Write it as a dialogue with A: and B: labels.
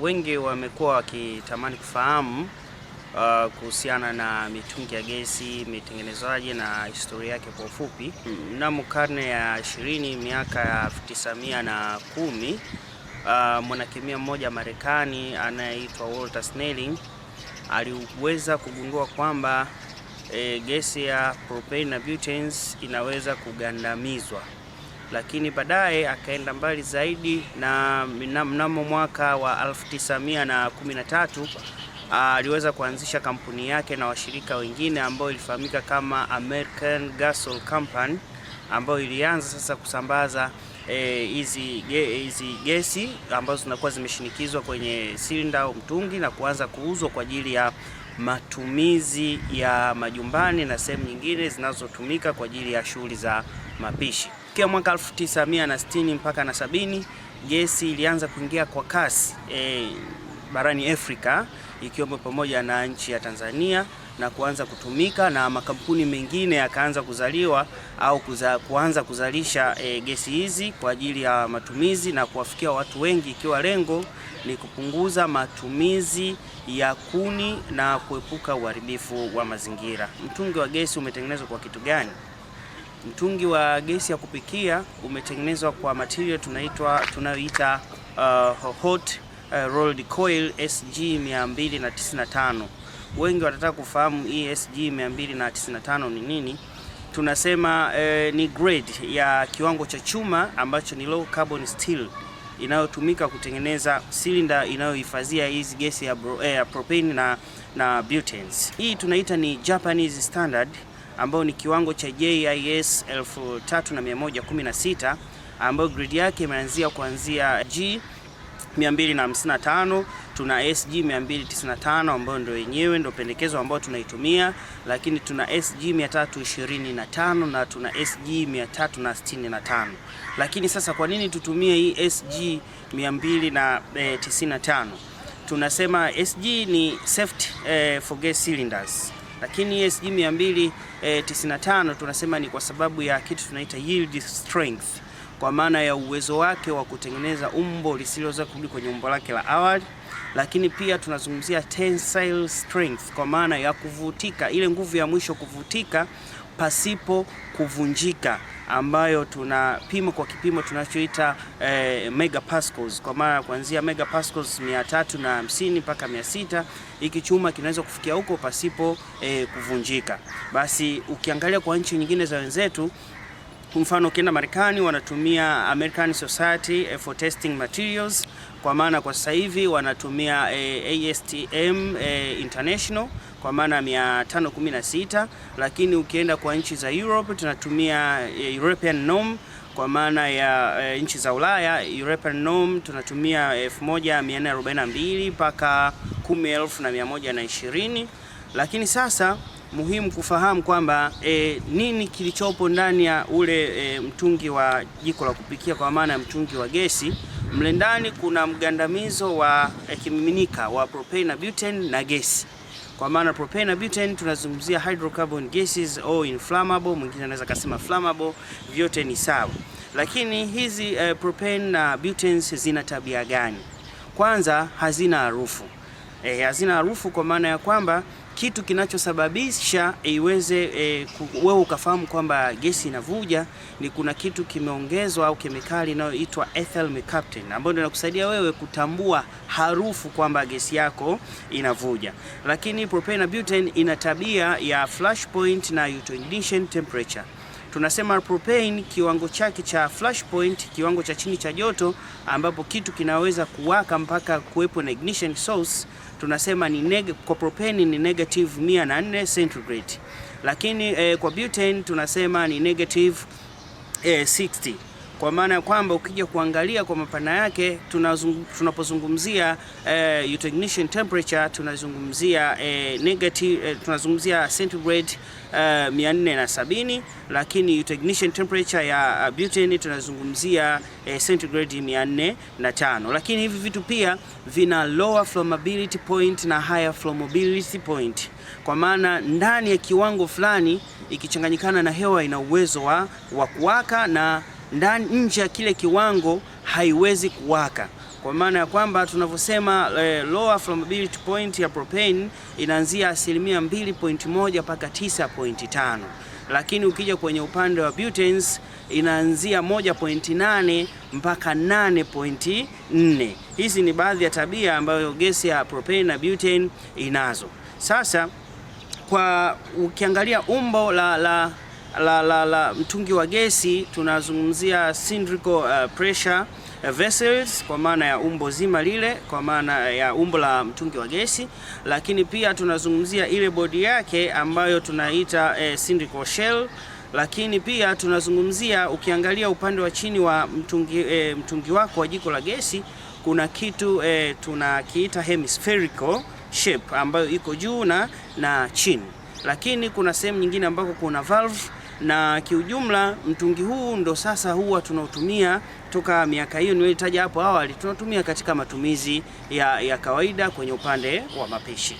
A: Wengi wamekuwa wakitamani kufahamu kuhusiana na mitungi ya gesi, mitengenezwaje na historia yake kwa ufupi. Mnamo karne ya 20, miaka ya 1910, mwanakemia mmoja Marekani anayeitwa Walter Snelling aliweza kugundua kwamba gesi ya propane na butane inaweza kugandamizwa, lakini baadaye akaenda mbali zaidi na mnamo mwaka wa 1913 aliweza kuanzisha kampuni yake na washirika wengine ambao ilifahamika kama American Gasoline Company, ambayo ilianza sasa kusambaza hizi gesi ambazo zinakuwa zimeshinikizwa kwenye silinda au mtungi na kuanza kuuzwa kwa ajili ya matumizi ya majumbani na sehemu nyingine zinazotumika kwa ajili ya shughuli za mapishi. Kwa mwaka 1960 mpaka na 70, gesi ilianza kuingia kwa kasi barani Afrika, ikiwemo pamoja na nchi ya Tanzania, na kuanza kutumika, na makampuni mengine yakaanza kuzaliwa au kuanza kuzalisha gesi hizi kwa ajili ya matumizi na kuwafikia watu wengi, ikiwa lengo ni kupunguza matumizi ya kuni na kuepuka uharibifu wa mazingira. Mtungi wa gesi umetengenezwa kwa kitu gani? Mtungi wa gesi ya kupikia umetengenezwa kwa material tunayoita hot rolled coil SG 295. Wengi watataka kufahamu hii SG 295 ni nini. Tunasema ni grade ya kiwango cha chuma ambacho ni low carbon steel inayotumika kutengeneza silinda inayohifadhia hizi gesi ya propane na butane. Hii tunaita ni Japanese standard, ambao ni kiwango cha JIS 3116, ambayo grade yake imeanzia kuanzia G 255, tuna SG 295 ambayo ndio yenyewe ndio pendekezo ambayo tunaitumia, lakini tuna SG 325 na tuna SG 365. Lakini sasa kwa nini tutumie hii SG 295? Tunasema SG ni safety for gas cylinders, lakini SG 295 tunasema ni kwa sababu ya kitu tunaita yield strength, kwa maana ya uwezo wake wa kutengeneza umbo lisiloweza kurudi kwenye umbo lake la awali. Lakini pia tunazungumzia tensile strength, kwa maana ya kuvutika, ile nguvu ya mwisho kuvutika pasipo kuvunjika, ambayo tunapima kwa kipimo tunachoita megapascals, kwa maana kuanzia megapascals 350 mpaka 600, hiki chuma kinaweza kufikia huko pasipo kuvunjika. Basi ukiangalia kwa nchi nyingine za wenzetu, kwa mfano ukienda Marekani wanatumia American Society for Testing Materials, kwa maana kwa sasa hivi wanatumia ASTM International kwa maana 516, lakini ukienda kwa nchi za Europe tunatumia European norm, kwa maana ya nchi za Ulaya European norm tunatumia 1442 mpaka 10120. Lakini sasa muhimu kufahamu kwamba nini kilichopo ndani ya ule mtungi wa jiko la kupikia, kwa maana ya mtungi wa gesi. Mle ndani kuna mgandamizo wa kimiminika wa propane na butane na gesi. Kwa maana propane na butane tunazungumzia hydrocarbon gases au inflammable, mwingine anaweza kusema flammable, vyote ni sawa. Lakini hizi propane na butane zina tabia gani? Kwanza, hazina harufu. Hazina harufu kwa maana ya kwamba kitu kinachosababisha iweze wewe ukafahamu kwamba gesi inavuja ni kuna kitu kimeongezwa au kemikali inayoitwa ethyl mercaptan, ambayo ndio inakusaidia wewe kutambua harufu kwamba gesi yako inavuja. Lakini propane na butane ina tabia ya flash point na ignition temperature. Tunasema propane kiwango chake cha flash point, kiwango cha chini cha joto ambapo kitu kinaweza kuwaka mpaka kuwepo na ignition source, tunasema ni kwa propane ni negative 104 centigrade. Lakini kwa butane tunasema ni negative 60. Kwa maana ya kwamba ukija kuangalia kwa mapana yake, tunapozungumzia ignition temperature tunazungumzia negative, tunazungumzia centigrade 470, lakini ignition temperature ya butane tunazungumzia centigrade 405. Lakini hivi vitu pia vina lower flammability point na higher flammability point, kwa maana ndani ya kiwango fulani ikichanganyikana na hewa ina uwezo wa kuwaka, na nje ya kile kiwango haiwezi kuwaka. kwa maana ya kwamba tunavyosema lower flammability point ya propane inaanzia 2.1 mpaka 9.5, lakini ukija kwenye upande wa butanes inaanzia 1.8 mpaka 8.4. Hizi ni baadhi ya tabia ambayo gesi ya propane na butane inazo. Sasa kwa ukiangalia umbo la mtungi wa gesi, tunazungumzia cylindrical pressure vessels kwa maana ya umbo zima lile, kwa maana ya umbo la mtungi wa gesi, lakini pia tunazungumzia ile bodi yake ambayo tunaita cylindrical shell, lakini pia tunazungumzia, ukiangalia upande wa chini wa mtungi wako wa jiko la gesi, kuna kitu tunakiita hemispherical shape ambayo iko juu na chini, lakini kuna sehemu nyingine ambako kuna valve, na kiujumla mtungi huu ndo sasa huwa tunautumia toka miaka hiyo niliyotaja hapo awali, tunatumia katika matumizi ya kawaida kwenye upande wa mapishi.